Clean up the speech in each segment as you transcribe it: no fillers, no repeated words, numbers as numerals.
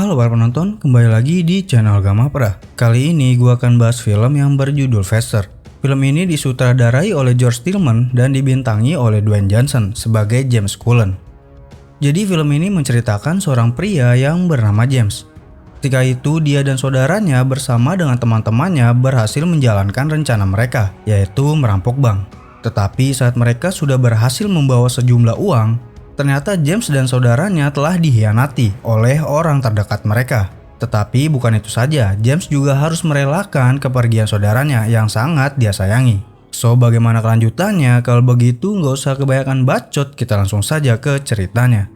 Halo para penonton, kembali lagi di channel Gamapra. Kali ini gue akan bahas film yang berjudul Faster. Film ini disutradarai oleh George Tillman dan dibintangi oleh Dwayne Johnson sebagai James Cullen. Jadi film ini menceritakan seorang pria yang bernama James. Ketika itu dia dan saudaranya bersama dengan teman-temannya berhasil menjalankan rencana mereka, yaitu merampok bank. Tetapi saat mereka sudah berhasil membawa sejumlah uang, ternyata James dan saudaranya telah dikhianati oleh orang terdekat mereka. Tetapi bukan itu saja, James juga harus merelakan kepergian saudaranya yang sangat dia sayangi. So, bagaimana kelanjutannya? Kalau begitu nggak usah kebanyakan bacot, kita langsung saja ke ceritanya.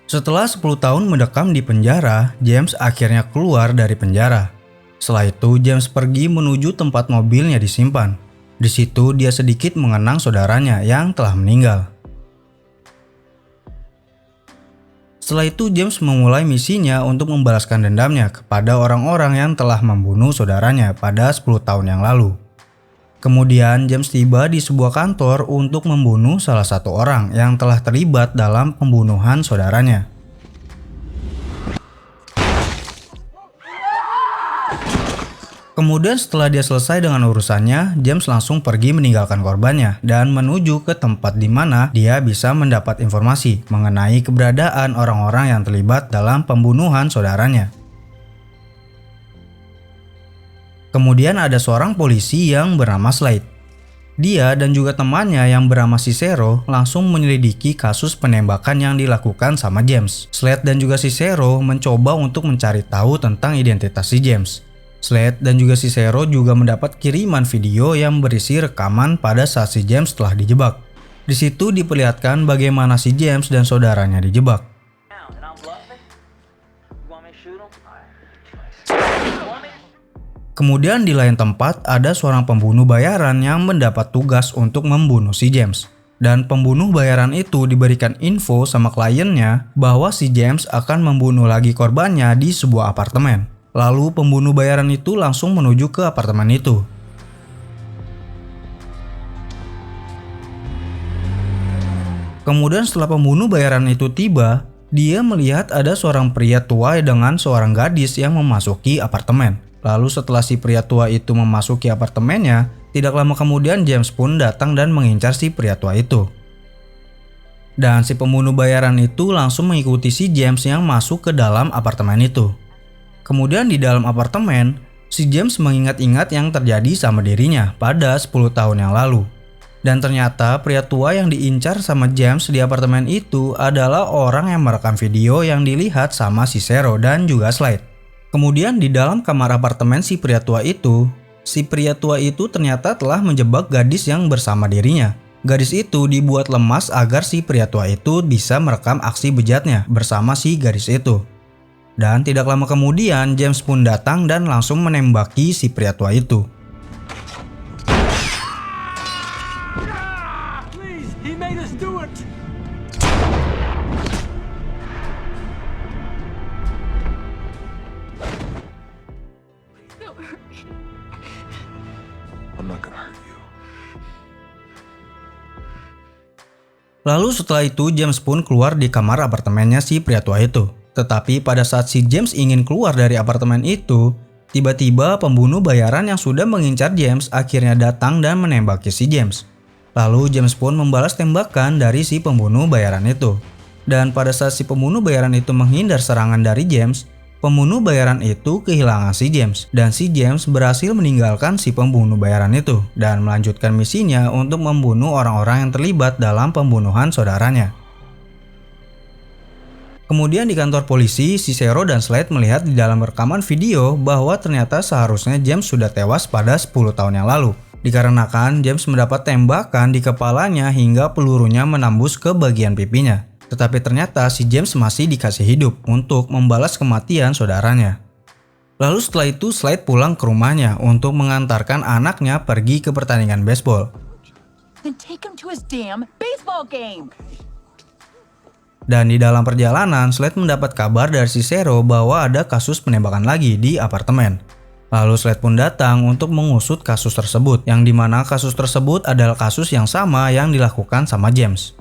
Setelah 10 tahun mendekam di penjara, James akhirnya keluar dari penjara. Setelah itu, James pergi menuju tempat mobilnya disimpan. Di situ dia sedikit mengenang saudaranya yang telah meninggal. Setelah itu, James memulai misinya untuk membalaskan dendamnya kepada orang-orang yang telah membunuh saudaranya pada 10 tahun yang lalu. Kemudian James tiba di sebuah kantor untuk membunuh salah satu orang yang telah terlibat dalam pembunuhan saudaranya. Kemudian setelah dia selesai dengan urusannya, James langsung pergi meninggalkan korbannya dan menuju ke tempat di mana dia bisa mendapat informasi mengenai keberadaan orang-orang yang terlibat dalam pembunuhan saudaranya. Kemudian ada seorang polisi yang bernama Slade. Dia dan juga temannya yang bernama Cicero langsung menyelidiki kasus penembakan yang dilakukan sama James. Slade dan juga Cicero mencoba untuk mencari tahu tentang identitas si James. Slade dan juga Cicero juga mendapat kiriman video yang berisi rekaman pada saat si James telah dijebak. Di situ diperlihatkan bagaimana si James dan saudaranya dijebak. Kemudian di lain tempat ada seorang pembunuh bayaran yang mendapat tugas untuk membunuh si James. Dan pembunuh bayaran itu diberikan info sama kliennya bahwa si James akan membunuh lagi korbannya di sebuah apartemen. Lalu pembunuh bayaran itu langsung menuju ke apartemen itu. Kemudian setelah pembunuh bayaran itu tiba, dia melihat ada seorang pria tua dengan seorang gadis yang memasuki apartemen. Lalu setelah si pria tua itu memasuki apartemennya, tidak lama kemudian James pun datang dan mengincar si pria tua itu. Dan si pembunuh bayaran itu langsung mengikuti si James yang masuk ke dalam apartemen itu. Kemudian di dalam apartemen, si James mengingat-ingat yang terjadi sama dirinya pada 10 tahun yang lalu. Dan ternyata pria tua yang diincar sama James di apartemen itu adalah orang yang merekam video yang dilihat sama Cicero dan juga Slade. Kemudian di dalam kamar apartemen si pria tua itu ternyata telah menjebak gadis yang bersama dirinya. Gadis itu dibuat lemas agar si pria tua itu bisa merekam aksi bejatnya bersama si gadis itu. Dan tidak lama kemudian James pun datang dan langsung menembaki si pria tua itu. Lalu setelah itu James pun keluar di kamar apartemennya si pria tua itu. Tetapi pada saat si James ingin keluar dari apartemen itu, tiba-tiba pembunuh bayaran yang sudah mengincar James akhirnya datang dan menembaki si James. Lalu James pun membalas tembakan dari si pembunuh bayaran itu. Dan pada saat si pembunuh bayaran itu menghindar serangan dari James, pembunuh bayaran itu kehilangan si James. Dan si James berhasil meninggalkan si pembunuh bayaran itu dan melanjutkan misinya untuk membunuh orang-orang yang terlibat dalam pembunuhan saudaranya. Kemudian di kantor polisi, Cicero dan Slade melihat di dalam rekaman video bahwa ternyata seharusnya James sudah tewas pada 10 tahun yang lalu. Dikarenakan James mendapat tembakan di kepalanya hingga pelurunya menembus ke bagian pipinya. Tetapi ternyata si James masih dikasih hidup untuk membalas kematian saudaranya. Lalu setelah itu Slade pulang ke rumahnya untuk mengantarkan anaknya pergi ke pertandingan baseball. Dan di dalam perjalanan, Slade mendapat kabar dari Cicero bahwa ada kasus penembakan lagi di apartemen. Lalu Slade pun datang untuk mengusut kasus tersebut, yang dimana kasus tersebut adalah kasus yang sama yang dilakukan sama James.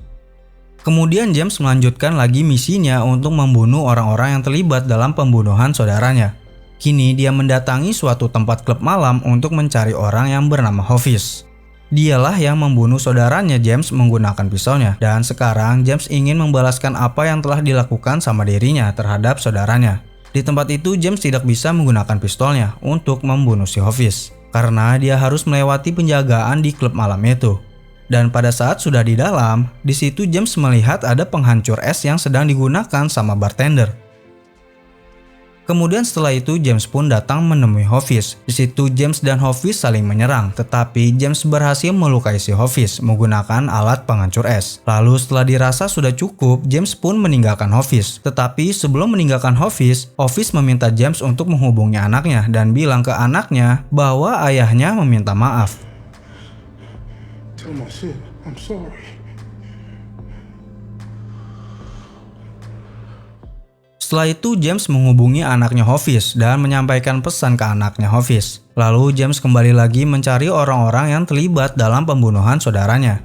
Kemudian James melanjutkan lagi misinya untuk membunuh orang-orang yang terlibat dalam pembunuhan saudaranya. Kini dia mendatangi suatu tempat klub malam untuk mencari orang yang bernama Hafiz. Dialah yang membunuh saudaranya James menggunakan pisaunya, dan sekarang James ingin membalaskan apa yang telah dilakukan sama dirinya terhadap saudaranya. Di tempat itu James tidak bisa menggunakan pistolnya untuk membunuh si Hafiz, karena dia harus melewati penjagaan di klub malam itu. Dan pada saat sudah di dalam, di situ James melihat ada penghancur es yang sedang digunakan sama bartender. Kemudian setelah itu James pun datang menemui Hafiz. Di situ James dan Hafiz saling menyerang, tetapi James berhasil melukai si Hafiz menggunakan alat penghancur es. Lalu setelah dirasa sudah cukup, James pun meninggalkan Hafiz. Tetapi sebelum meninggalkan Hafiz, Hafiz meminta James untuk menghubungi anaknya dan bilang ke anaknya bahwa ayahnya meminta maaf. Tell my shit, I'm sorry. Setelah itu James menghubungi anaknya Hafiz dan menyampaikan pesan ke anaknya Hafiz. Lalu James kembali lagi mencari orang-orang yang terlibat dalam pembunuhan saudaranya.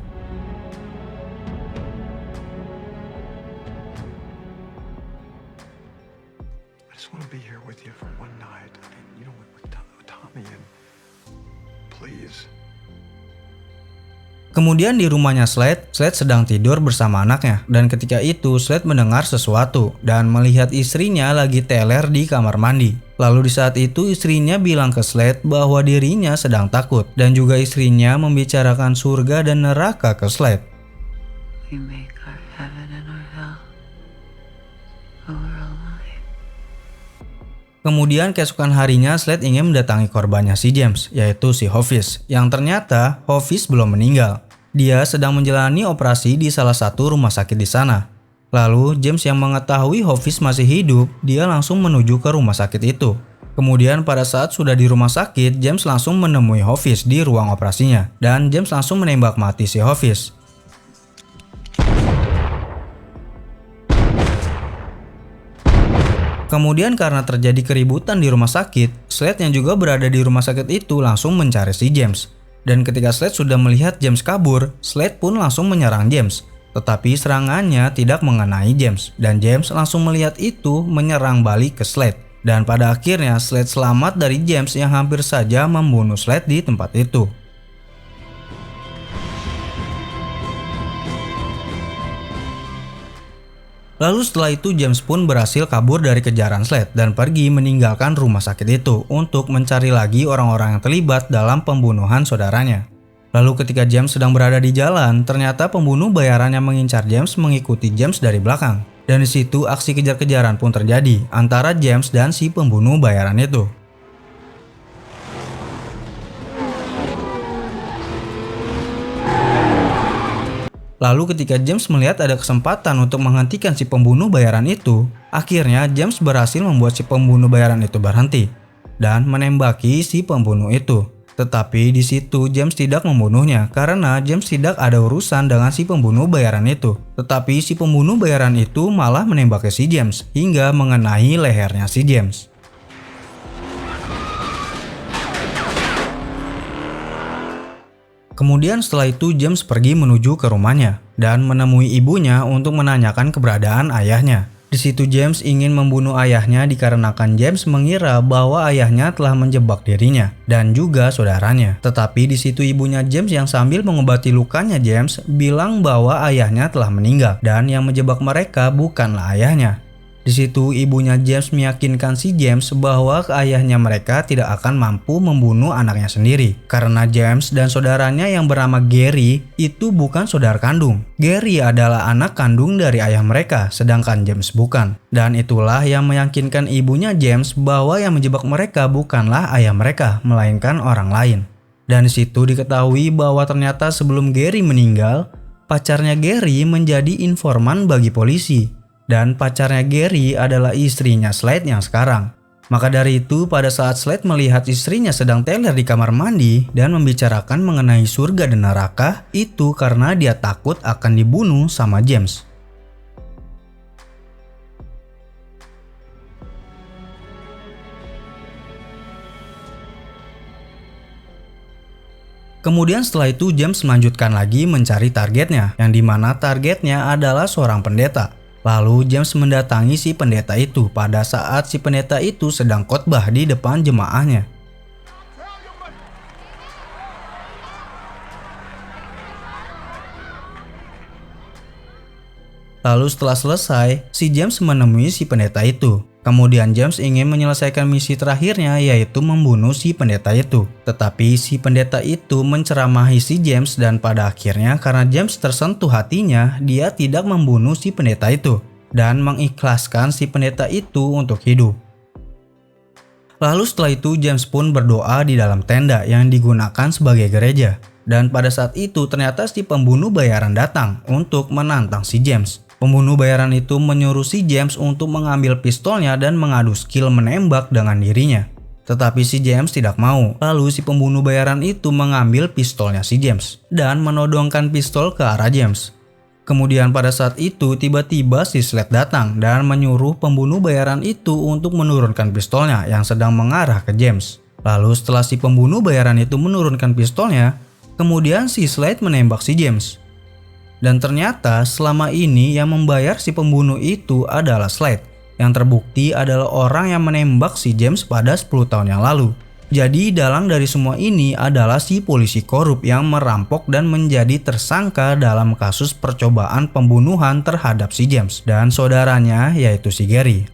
I just want to be here with you for one night. I mean, you know, with Tommy and please. Kemudian di rumahnya Slade sedang tidur bersama anaknya, dan ketika itu Slade mendengar sesuatu dan melihat istrinya lagi teler di kamar mandi. Lalu di saat itu istrinya bilang ke Slade bahwa dirinya sedang takut, dan juga istrinya membicarakan surga dan neraka ke Slade. We make our heaven and our hell. But we're alive. Kemudian keesokan harinya Slade ingin mendatangi korbannya si James, yaitu si Hafiz, yang ternyata Hafiz belum meninggal. Dia sedang menjalani operasi di salah satu rumah sakit di sana. Lalu James yang mengetahui Hafiz masih hidup, dia langsung menuju ke rumah sakit itu. Kemudian pada saat sudah di rumah sakit, James langsung menemui Hafiz di ruang operasinya, dan James langsung menembak mati si Hafiz. Kemudian karena terjadi keributan di rumah sakit, Slade yang juga berada di rumah sakit itu langsung mencari si James. Dan ketika Slade sudah melihat James kabur, Slade pun langsung menyerang James. Tetapi serangannya tidak mengenai James, dan James langsung melihat itu menyerang balik ke Slade. Dan pada akhirnya Slade selamat dari James yang hampir saja membunuh Slade di tempat itu. Lalu setelah itu James pun berhasil kabur dari kejaran Slade dan pergi meninggalkan rumah sakit itu untuk mencari lagi orang-orang yang terlibat dalam pembunuhan saudaranya. Lalu ketika James sedang berada di jalan, ternyata pembunuh bayaran yang mengincar James mengikuti James dari belakang. Dan di situ aksi kejar-kejaran pun terjadi antara James dan si pembunuh bayaran itu. Lalu ketika James melihat ada kesempatan untuk menghentikan si pembunuh bayaran itu, akhirnya James berhasil membuat si pembunuh bayaran itu berhenti dan menembaki si pembunuh itu. Tetapi di situ James tidak membunuhnya karena James tidak ada urusan dengan si pembunuh bayaran itu. Tetapi si pembunuh bayaran itu malah menembaki si James hingga mengenai lehernya si James. Kemudian setelah itu James pergi menuju ke rumahnya dan menemui ibunya untuk menanyakan keberadaan ayahnya. Di situ James ingin membunuh ayahnya dikarenakan James mengira bahwa ayahnya telah menjebak dirinya dan juga saudaranya. Tetapi di situ ibunya James yang sambil mengobati lukanya James bilang bahwa ayahnya telah meninggal dan yang menjebak mereka bukanlah ayahnya. Di situ ibunya James meyakinkan si James bahwa ayahnya mereka tidak akan mampu membunuh anaknya sendiri. Karena James dan saudaranya yang bernama Gary itu bukan saudara kandung. Gary adalah anak kandung dari ayah mereka, sedangkan James bukan. Dan itulah yang meyakinkan ibunya James bahwa yang menjebak mereka bukanlah ayah mereka, melainkan orang lain. Dan di situ diketahui bahwa ternyata sebelum Gary meninggal, pacarnya Gary menjadi informan bagi polisi. Dan pacarnya Gary adalah istrinya Slade yang sekarang. Maka dari itu pada saat Slade melihat istrinya sedang teler di kamar mandi dan membicarakan mengenai surga dan neraka, itu karena dia takut akan dibunuh sama James. Kemudian setelah itu James melanjutkan lagi mencari targetnya, yang dimana targetnya adalah seorang pendeta. Lalu James mendatangi si pendeta itu pada saat si pendeta itu sedang khotbah di depan jemaahnya. Lalu setelah selesai, si James menemui si pendeta itu. Kemudian James ingin menyelesaikan misi terakhirnya, yaitu membunuh si pendeta itu. Tetapi si pendeta itu menceramahi si James dan pada akhirnya karena James tersentuh hatinya, dia tidak membunuh si pendeta itu dan mengikhlaskan si pendeta itu untuk hidup. Lalu setelah itu James pun berdoa di dalam tenda yang digunakan sebagai gereja. Dan pada saat itu ternyata si pembunuh bayaran datang untuk menantang si James. Pembunuh bayaran itu menyuruh si James untuk mengambil pistolnya dan mengadu skill menembak dengan dirinya. Tetapi si James tidak mau. Lalu si pembunuh bayaran itu mengambil pistolnya si James dan menodongkan pistol ke arah James. Kemudian pada saat itu tiba-tiba si Slade datang dan menyuruh pembunuh bayaran itu untuk menurunkan pistolnya yang sedang mengarah ke James. Lalu setelah si pembunuh bayaran itu menurunkan pistolnya, kemudian si Slade menembak si James. Dan ternyata selama ini yang membayar si pembunuh itu adalah Slade, yang terbukti adalah orang yang menembak si James pada 10 tahun yang lalu. Jadi dalang dari semua ini adalah si polisi korup yang merampok dan menjadi tersangka dalam kasus percobaan pembunuhan terhadap si James dan saudaranya yaitu si Gary.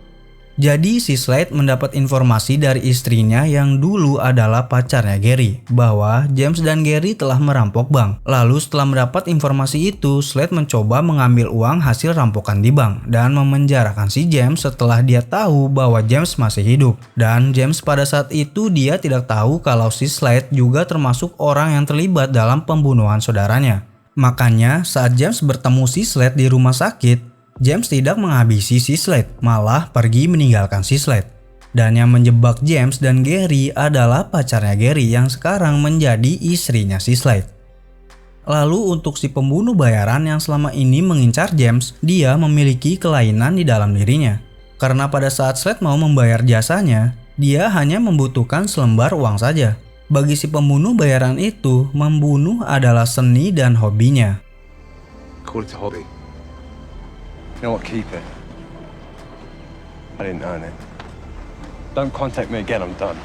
Jadi si Slade mendapat informasi dari istrinya yang dulu adalah pacarnya Gary bahwa James dan Gary telah merampok bank. Lalu setelah mendapat informasi itu, Slade mencoba mengambil uang hasil rampokan di bank dan memenjarakan si James setelah dia tahu bahwa James masih hidup. Dan James pada saat itu dia tidak tahu kalau si Slade juga termasuk orang yang terlibat dalam pembunuhan saudaranya. Makanya saat James bertemu si Slade di rumah sakit, James tidak menghabisi si Slade, malah pergi meninggalkan si Slade. Dan yang menjebak James dan Gary adalah pacarnya Gary yang sekarang menjadi istrinya si Slade. Lalu untuk si pembunuh bayaran yang selama ini mengincar James, dia memiliki kelainan di dalam dirinya. Karena pada saat Slade mau membayar jasanya, dia hanya membutuhkan selembar uang saja. Bagi si pembunuh bayaran itu, membunuh adalah seni dan hobinya. Call it a hobby. You know what? Keep it. I didn't earn it. Don't contact me again, I'm done.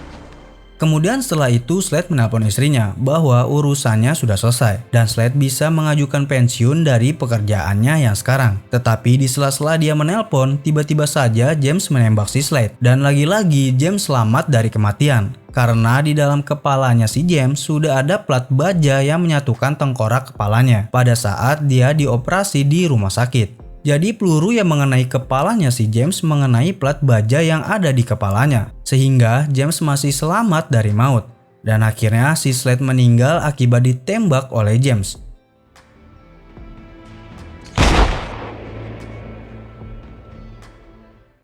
Kemudian setelah itu Slade menelpon istrinya bahwa urusannya sudah selesai dan Slade bisa mengajukan pensiun dari pekerjaannya yang sekarang. Tetapi di sela-sela dia menelpon, tiba-tiba saja James menembak si Slade dan lagi-lagi James selamat dari kematian. Karena di dalam kepalanya si James sudah ada plat baja yang menyatukan tengkorak kepalanya pada saat dia dioperasi di rumah sakit. Jadi peluru yang mengenai kepalanya si James mengenai plat baja yang ada di kepalanya, sehingga James masih selamat dari maut. Dan akhirnya si Slade meninggal akibat ditembak oleh James.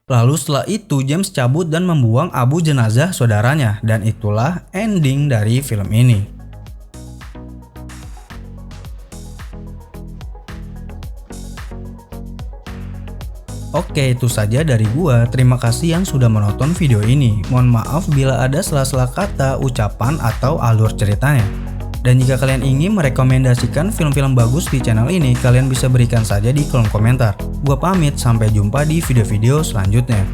Lalu setelah itu James cabut dan membuang abu jenazah saudaranya, dan itulah ending dari film ini. Oke, itu saja dari gua. Terima kasih yang sudah menonton video ini. Mohon maaf bila ada salah-salah kata, ucapan, atau alur ceritanya. Dan jika kalian ingin merekomendasikan film-film bagus di channel ini, kalian bisa berikan saja di kolom komentar. Gua pamit, sampai jumpa di video-video selanjutnya.